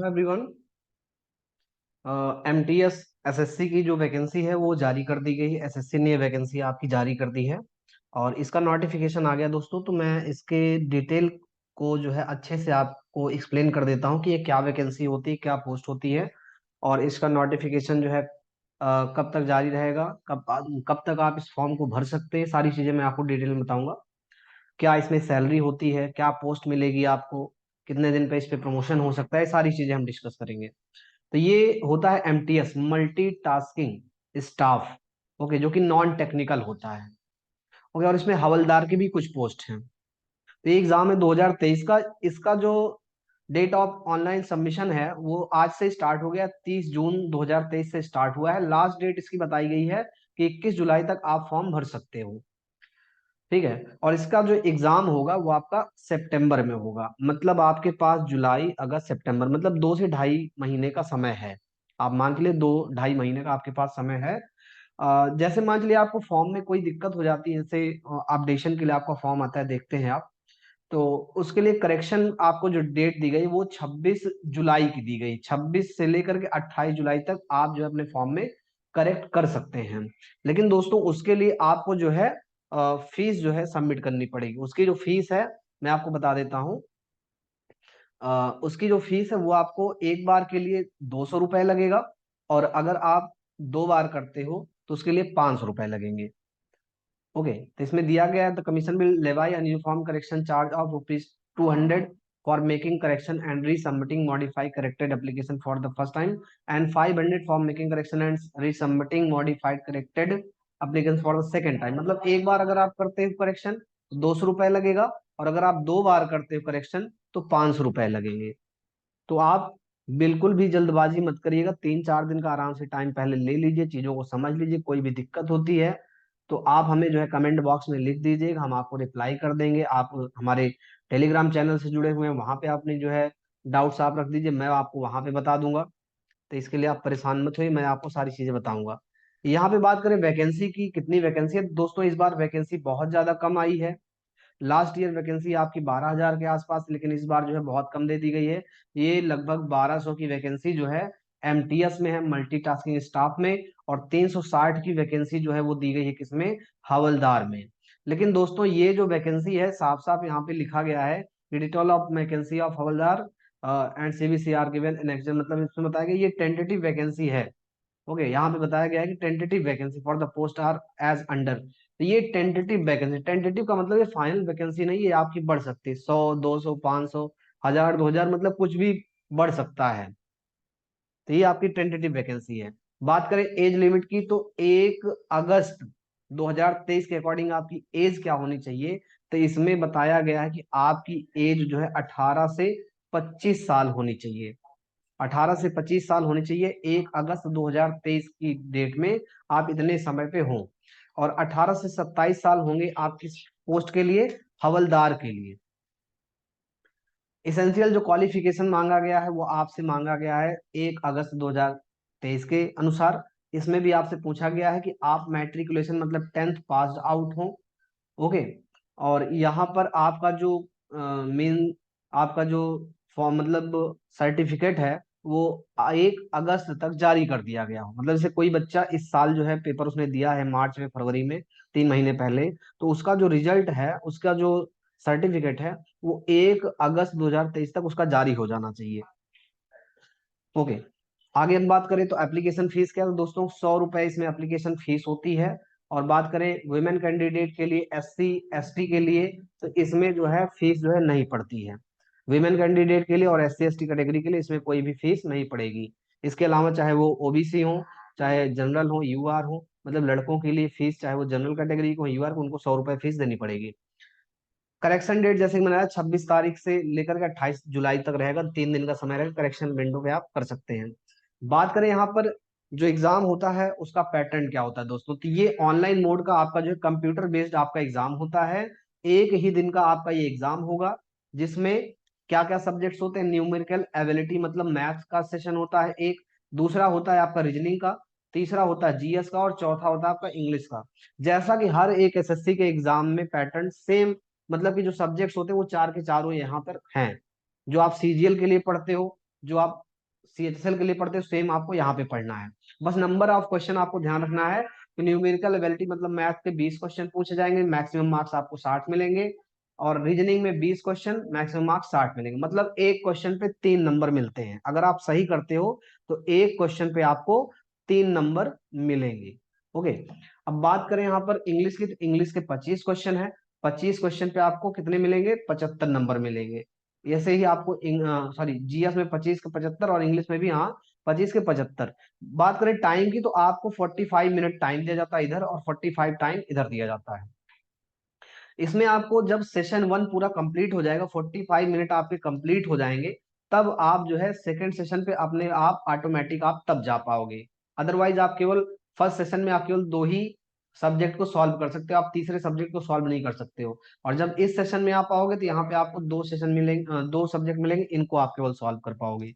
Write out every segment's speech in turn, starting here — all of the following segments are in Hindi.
एवरीवन, एमटीएस एसएससी की जो वैकेंसी है वो जारी कर दी गई है। एसएससी ने ये वैकेंसी आपकी जारी कर दी है और इसका नोटिफिकेशन आ गया दोस्तों। तो मैं इसके डिटेल को जो है अच्छे से आपको एक्सप्लेन कर देता हूँ कि ये क्या वैकेंसी होती है, क्या पोस्ट होती है और इसका नोटिफिकेशन जो है कब तक जारी रहेगा, कब तक आप इस फॉर्म को भर सकते हैं। सारी चीजें मैं आपको डिटेल में बताऊंगा। क्या इसमें सैलरी होती है, क्या पोस्ट मिलेगी आपको, कितने दिन पे इस पे प्रमोशन हो सकता है, सारी चीजें हम डिस्कस करेंगे। तो ये होता है MTS, multi tasking staff. Okay, जो कि नॉन टेक्निकल होता है। ओके, और इसमें हवलदार की भी कुछ पोस्ट हैं। तो ये एग्जाम है 2023 का। इसका जो डेट ऑफ ऑनलाइन सबमिशन है वो आज से स्टार्ट हो गया, 30 जून 2023 से स्टार्ट हुआ है। लास्ट डेट इसकी बताई गई है कि 21 जुलाई तक आप फॉर्म भर सकते हो। ठीक है, और इसका जो एग्जाम होगा वो आपका सितंबर में होगा। मतलब आपके पास जुलाई अगस्त सितंबर, मतलब 2 से ढाई महीने का समय है। आप मान के लिए 2 ढाई महीने का आपके पास समय है। जैसे मान चलिए आपको फॉर्म में कोई दिक्कत हो जाती है, जैसे अपडेशन के लिए आपका फॉर्म आता है, देखते हैं आप। तो उसके लिए करेक्शन आपको जो डेट दी गई वो 26 जुलाई की दी गई। 26 से लेकर के 28 जुलाई तक आप जो है अपने फॉर्म में करेक्ट कर सकते हैं। लेकिन दोस्तों उसके लिए आपको जो है फीस जो है सबमिट करनी पड़ेगी। उसकी जो फीस है मैं आपको बता देता हूँ। उसकी जो फीस है वो आपको एक बार के लिए 200 रुपये लगेगा, और अगर आप 2 बार करते हो तो उसके लिए 500 रुपये लगेंगे। ओके, तो इसमें दिया गया है the commission will levy an uniform correction charge of rupees 200 for making correction and resubmitting modify corrected application for the first time, and 500 for making correction and resubmitting modified corrected application for the second time. मतलब एक बार अगर आप करते हो करेक्शन तो 200 रुपये लगेगा, और अगर आप 2 बार करते हो करेक्शन तो 500 रुपये लगेंगे। तो आप बिल्कुल भी जल्दबाजी मत करिएगा, 3 4 दिन का आराम से टाइम पहले ले लीजिए, चीजों को समझ लीजिए। कोई भी दिक्कत होती है तो आप हमें जो है कमेंट बॉक्स में लिख दीजिएगा, हम आपको रिप्लाई कर देंगे। आप हमारे टेलीग्राम चैनल से जुड़े हुए हैं, वहां पे आपने जो है डाउट्स आप रख दीजिए, मैं आपको वहां पे बता दूंगा। तो इसके लिए आप परेशान मत होइए, मैं आपको सारी चीजें बताऊंगा। यहाँ पे बात करें वैकेंसी की, कितनी वैकेंसी है दोस्तों, इस बार वैकेंसी बहुत ज्यादा कम आई है। लास्ट ईयर वैकेंसी आपकी 12,000 के आसपास, लेकिन इस बार जो है बहुत कम दे दी गई है। ये लगभग 1200 की वैकेंसी जो है एमटीएस में है, मल्टीटास्किंग स्टाफ में। और 360 की वैकेंसी जो है वो दी गई है किसमें, हवलदार में। लेकिन दोस्तों ये जो वैकेंसी है साफ साफ यहाँ पे लिखा गया है कि detail of vacancy of havildar and CBCR given in action, मतलब इसमें बताया गया ये टेंटेटिव वैकेंसी है। ओके, यहाँ पे बताया गया है कि tentative vacancy for the post are as under. तो ये टेंटेटिव वैकेंसी, टेंटेटिव का मतलब ये फाइनल वैकेंसी नहीं, ये आपकी बढ़ सकती है 100 200 500 1000 2000, मतलब कुछ भी बढ़ सकता है। तो ये आपकी टेंटेटिव वैकेंसी है। बात करें एज लिमिट की तो 1 अगस्त 2023 के अकॉर्डिंग आपकी एज क्या होनी चाहिए। तो इसमें बताया गया है कि आपकी एज जो है 18 से 25 साल होनी चाहिए। 18 से 25 साल होनी चाहिए 1 अगस्त 2023 की डेट में, आप इतने समय पे हों। और 18 से 27 साल होंगे आपकी पोस्ट के लिए, हवलदार के लिए। इसेंशियल जो क्वालिफिकेशन मांगा गया है वो आपसे मांगा गया है 1 अगस्त 2023 के अनुसार। इसमें भी आपसे पूछा गया है कि आप मैट्रिकुलेशन मतलब 10th पास आउट हो। ओके, और यहाँ पर आपका जो मेन आपका जो फॉर्म मतलब सर्टिफिकेट है वो 1 अगस्त तक जारी कर दिया गया हो। मतलब जैसे कोई बच्चा इस साल जो है पेपर उसने दिया है मार्च में फरवरी में, 3 महीने पहले, तो उसका जो रिजल्ट है, उसका जो सर्टिफिकेट है वो 1 अगस्त 2023 तक उसका जारी हो जाना चाहिए। ओके, आगे हम बात करें तो एप्लीकेशन फीस क्या है तो दोस्तों 100 रुपए इसमें एप्लीकेशन फीस होती है। और बात करें वुमेन कैंडिडेट के लिए, एससी एसटी के लिए, तो इसमें जो है फीस जो है नहीं पड़ती है। वुमेन कैंडिडेट के लिए और एससी एसटी कैटेगरी के लिए इसमें कोई भी फीस नहीं पड़ेगी। इसके अलावा चाहे वो ओबीसी हो, चाहे जनरल हो, यूआर हो, मतलब लड़कों के लिए फीस चाहे वो जनरल कैटेगरी को यूआर को, उनको 100 रुपए फीस देनी पड़ेगी। करेक्शन डेट जैसे कि मैंने 26 तारीख से लेकर के 28 जुलाई तक रहेगा, 3 दिन का समय रहेगा, करेक्शन विंडो पे आप कर सकते हैं। बात करें यहाँ पर जो एग्जाम होता है उसका पैटर्न क्या होता है दोस्तों, तो ये ऑनलाइन मोड का आपका जो है कंप्यूटर बेस्ड आपका एग्जाम होता है। एक ही दिन का आपका ये एग्जाम होगा, जिसमें क्या क्या सब्जेक्ट्स होते हैं, न्यूमेरिकल एबिलिटी मतलब मैथ्स का सेशन होता है एक, दूसरा होता है आपका रीजनिंग का, तीसरा होता है जीएस का, और चौथा होता है आपका इंग्लिश का। जैसा कि हर एक एसएससी के एग्जाम में पैटर्न सेम, मतलब कि जो सब्जेक्ट्स होते हैं वो चार के चारों यहाँ पर हैं। जो आप सीजीएल के लिए पढ़ते हो, जो आप CHSL के लिए पढ़ते हो सेम आपको यहाँ पे पढ़ना है। बस नंबर ऑफ क्वेश्चन आपको ध्यान रखना है कि न्यूमेरिकल एबिलिटी मतलब मैथ के 20 क्वेश्चन पूछे जाएंगे, मैक्सिमम मार्क्स आपको 60 मिलेंगे। और रीजनिंग में 20 क्वेश्चन, मैक्सिमम मार्क्स 60 मिलेंगे। मतलब एक क्वेश्चन पे 3 नंबर मिलते हैं। अगर आप सही करते हो तो एक क्वेश्चन पे आपको 3 नंबर मिलेंगे। ओके। अब बात करें यहाँ पर इंग्लिश की, तो इंग्लिश के 25 क्वेश्चन है। 25 क्वेश्चन पे आपको कितने मिलेंगे? 75 नंबर मिलेंगे। ऐसे ही आपको सॉरी, जीएस में 25 के 75 और इंग्लिश में भी हाँ 25 के 75। बात करें टाइम की, तो आपको 45 मिनट टाइम दिया जाता है इधर, और 45 टाइम इधर दिया जाता है। इसमें आपको जब सेशन 1 पूरा कंप्लीट हो जाएगा, 45 मिनट आपके कंप्लीट हो जाएंगे, तब आप जो है सेकंड सेशन पे अपने आप ऑटोमेटिक आप तब जा पाओगे। अदरवाइज आप केवल फर्स्ट सेशन में आप केवल 2 ही सब्जेक्ट को सॉल्व कर सकते हो, आप तीसरे सब्जेक्ट को सॉल्व नहीं कर सकते हो। और जब इस सेशन में आप आओगे तो यहाँ पे आपको 2 सेशन मिलेंगे, 2 सब्जेक्ट मिलेंगे, इनको आप केवल सॉल्व कर पाओगे।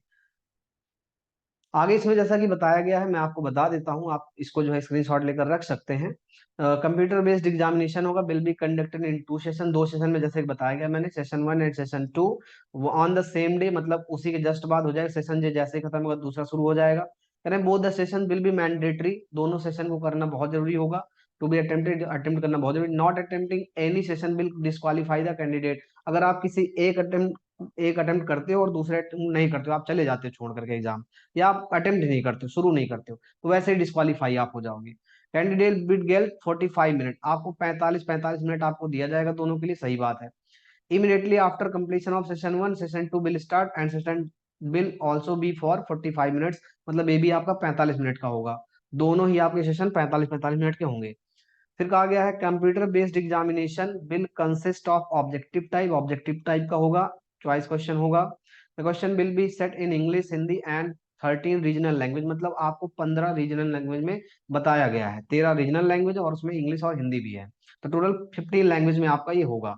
आगे इसमें जैसा कि बताया गया है, मैं आपको बता देता हूं, आप इसको जो है स्क्रीनशॉट लेकर रख सकते हैं। कंप्यूटर बेस्ड एग्जामिनेशन होगा, will be conducted in 2 session. 2 session में जैसे कि बताया गया मैंने, सेशन 1 एंड सेशन 2, वो ऑन द सेम डे, मतलब उसी के जस्ट बाद हो जाएगा। सेशन जैसे ही खत्म होगा दूसरा शुरू हो जाएगा। करें both the session will be mandatory, दोनों सेशन को करना बहुत जरूरी होगा। टू बी अटेम्प्टेड, अटेम्प्ट करना बहुत जरूरी। Not attempting any session will disqualify the candidate. अगर आप किसी एक अटेम्प्ट करते हो और दूसरे attempt नहीं करते हो, आप चले जाते हो छोड़ करके एग्जाम, या आप अटेम्प्ट नहीं करते हो, शुरू नहीं करते हो, तो वैसे ही डिस्क्वालीफाई आप हो जाओगे। कैंडिडेट विद गेल 45 मिनट, आपको 45 मिनट आपको दिया जाएगा दोनों के लिए, सही बात है। Immediately after completion of session 1, session 2 will start and session will also be for 45 minutes. मतलब ये भी आपका 45 मिनट का होगा। दोनों ही आपके सेशन 45-45 मिनट के होंगे। फिर कहा गया है computer based examination will consist of objective type, objective type का होगा, चॉइस क्वेश्चन होगा। The question will be set in English, Hindi and 13 regional language. मतलब आपको 15 रीजनल लैंग्वेज में बताया गया है, 13 रीजनल लैंग्वेज और उसमें इंग्लिश और हिंदी भी है। तो टोटल 15 लैंग्वेज में आपका ये होगा।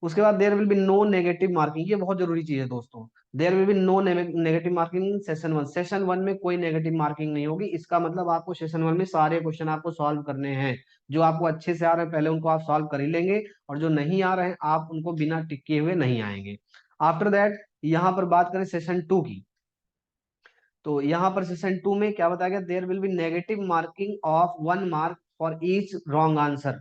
उसके बाद there will be no negative marking, ये बहुत जरूरी चीज है दोस्तों। There will be no negative marking in session 1। Session 1 में कोई नेगेटिव मार्किंग नहीं होगी। इसका मतलब आपको सेशन 1 में सारे क्वेश्चन आपको सॉल्व करने हैं। जो आपको अच्छे से आ रहे हैं पहले उनको आप सॉल्व कर ही लेंगे, और जो नहीं आ रहे हैं आप उनको बिना टिक किए हुए नहीं आएंगे। आफ्टर दैट यहाँ पर बात करें सेशन 2 की, तो यहाँ पर सेशन 2 में क्या बताया गया? There will be negative marking of 1 mark for each wrong answer.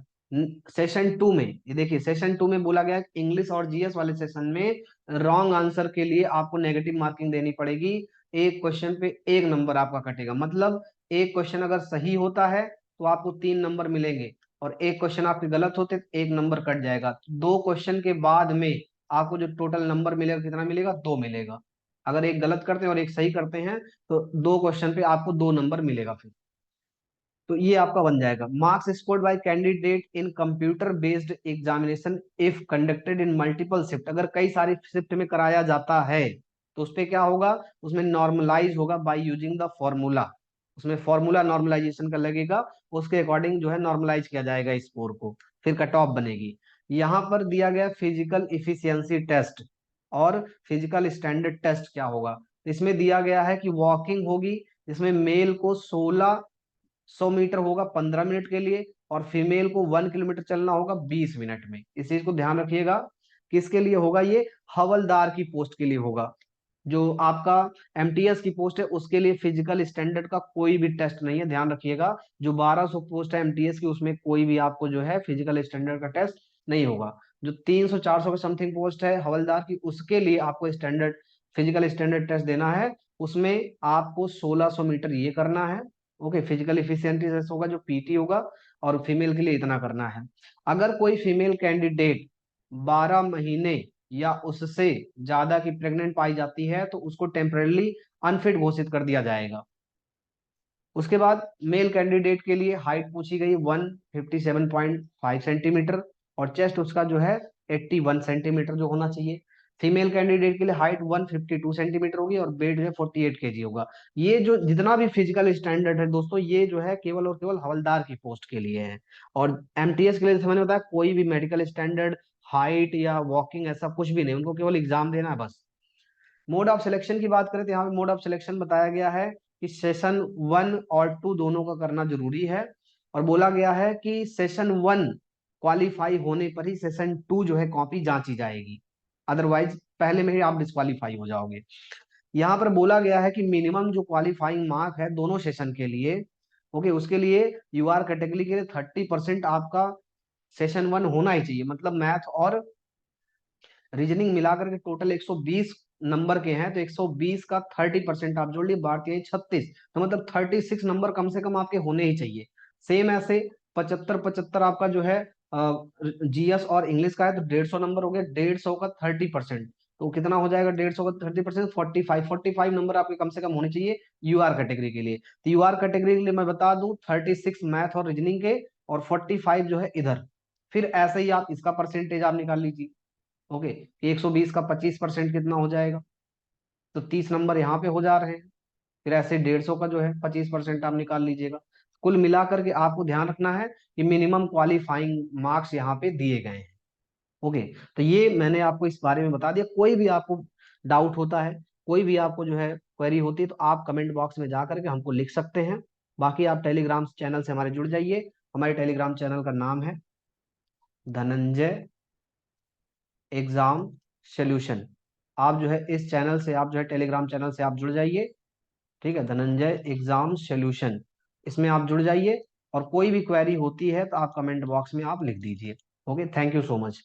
Session 2 में ये देखिए, सेशन 2 में बोला गया इंग्लिश और जीएस वाले सेशन में रॉन्ग आंसर के लिए आपको नेगेटिव मार्किंग देनी पड़ेगी। एक क्वेश्चन पे 1 नंबर आपका कटेगा। मतलब एक क्वेश्चन अगर सही होता है तो आपको 3 नंबर मिलेंगे, और एक क्वेश्चन आपके गलत होते तो 1 नंबर कट जाएगा। 2 क्वेश्चन के बाद में आपको जो टोटल नंबर मिलेगा कितना मिलेगा? 2 मिलेगा। अगर एक गलत करते हैं और एक सही करते हैं तो 2 क्वेश्चन पे आपको 2 नंबर मिलेगा फिर। तो ये आपका बन जाएगा। Marks scored by candidate in computer based examination if conducted in multiple shift. अगर कई सारी शिफ्ट में कराया जाता है तो उस पे क्या होगा? उसमें नॉर्मलाइज होगा बाय यूजिंग द फॉर्मूला। उसमें फॉर्मूला नॉर्मलाइजेशन का लगेगा, उसके अकॉर्डिंग जो है नॉर्मलाइज किया जाएगा स्कोर को, फिर कट ऑफ बनेगी। यहाँ पर दिया गया फिजिकल इफिशियंसी टेस्ट और फिजिकल स्टैंडर्ड टेस्ट क्या होगा। इसमें दिया गया है कि वॉकिंग होगी, जिसमें मेल को 1600 मीटर होगा 15 मिनट के लिए, और फीमेल को 1 किलोमीटर चलना होगा 20 मिनट में। इस चीज को ध्यान रखिएगा। किसके लिए होगा ये? हवलदार की पोस्ट के लिए होगा। जो आपका एमटीएस की पोस्ट है उसके लिए फिजिकल स्टैंडर्ड का कोई भी टेस्ट नहीं है, ध्यान रखिएगा। जो 1200 पोस्ट है एमटीएस की उसमें कोई भी आपको जो है फिजिकल स्टैंडर्ड का टेस्ट नहीं होगा। जो 300-400 के समथिंग पोस्ट है हवलदार की, उसके लिए आपको स्टैंडर्ड फिजिकल स्टैंडर्ड टेस्ट देना है। उसमें आपको 1600 मीटर ये करना है। ओके, फिजिकल इफिशियंसी टेस्ट होगा जो पीटी होगा, और फीमेल के लिए इतना करना है। अगर कोई फीमेल कैंडिडेट 12 महीने या उससे ज्यादा की प्रेग्नेंट पाई जाती है तो उसको टेम्परेली अनफिट घोषित कर दिया जाएगा। उसके बाद मेल कैंडिडेट के लिए हाइट पूछी गई 157.5 सेंटीमीटर, और चेस्ट उसका जो है 81 सेंटीमीटर जो होना चाहिए। फीमेल कैंडिडेट के लिए हाइट 152 सेंटीमीटर होगी, और वेट जो है 48 kg होगा। ये जो जितना भी फिजिकल स्टैंडर्ड है दोस्तों, ये जो है केवल और केवल हवलदार की पोस्ट के लिए है। और एमटीएस के लिए जैसे मैंने बताया, कोई भी मेडिकल स्टैंडर्ड, हाइट या वॉकिंग ऐसा कुछ भी नहीं, उनको केवल एग्जाम देना है बस। मोड ऑफ सिलेक्शन की बात करें तो यहाँ पे मोड ऑफ सिलेक्शन बताया गया है कि सेशन 1 और 2 दोनों का करना जरूरी है। और बोला गया है कि सेशन 1 क्वालिफाई होने पर ही सेशन 2 जो है कॉपी जांची जाएगी, अदरवाइज पहले में ही आप डिस्क्वालीफाई हो जाओगे। यहाँ पर बोला गया है कि मिनिमम जो क्वालिफाइंग मार्क है दोनों सेशन के लिए, ओके, उसके लिए यूआर कैटेगरी के लिए 30% आपका सेशन वन होना ही चाहिए। मतलब मैथ और रीजनिंग मिलाकर के टोटल 120 नंबर के हैं, तो 120 का 30% आप जोड़ लिए, भारतीय 36, तो मतलब 36 नंबर कम से कम आपके होने ही चाहिए। सेम ऐसे 75 75 आपका जो है जीएस और इंग्लिश का है, तो 150 नंबर हो गया, 150 का 30%, तो कितना हो जाएगा 150 का 30%, 45 नंबर आपके कम से कम होने चाहिए यूआर कैटेगरी के लिए। तो यूआर कैटेगरी के लिए मैं बता दूं 36 मैथ और रीजनिंग के, और 45 जो है इधर। फिर ऐसे ही आप इसका परसेंटेज आप निकाल लीजिए, ओके, 120 का 25% कितना हो जाएगा, तो 30 नंबर यहाँ पे हो जा रहे हैं। फिर ऐसे 150 का जो है 25% आप निकाल लीजिएगा। कुल मिलाकर के आपको ध्यान रखना है कि मिनिमम क्वालिफाइंग मार्क्स यहाँ पे दिए गए हैं, ओके। तो ये मैंने आपको इस बारे में बता दिया। कोई भी आपको डाउट होता है, कोई भी आपको जो है क्वेरी होती है, तो आप कमेंट बॉक्स में जा करके हमको लिख सकते हैं। बाकी आप टेलीग्राम चैनल से हमारे जुड़ जाइए। हमारे टेलीग्राम चैनल का नाम है धनंजय एग्जाम सॉल्यूशन। आप जो है इस चैनल से, आप जो है टेलीग्राम चैनल से आप जुड़ जाइए, ठीक है, धनंजय एग्जाम सॉल्यूशन, इसमें आप जुड़ जाइए। और कोई भी क्वेरी होती है तो आप कमेंट बॉक्स में आप लिख दीजिए, okay. Thank you so much.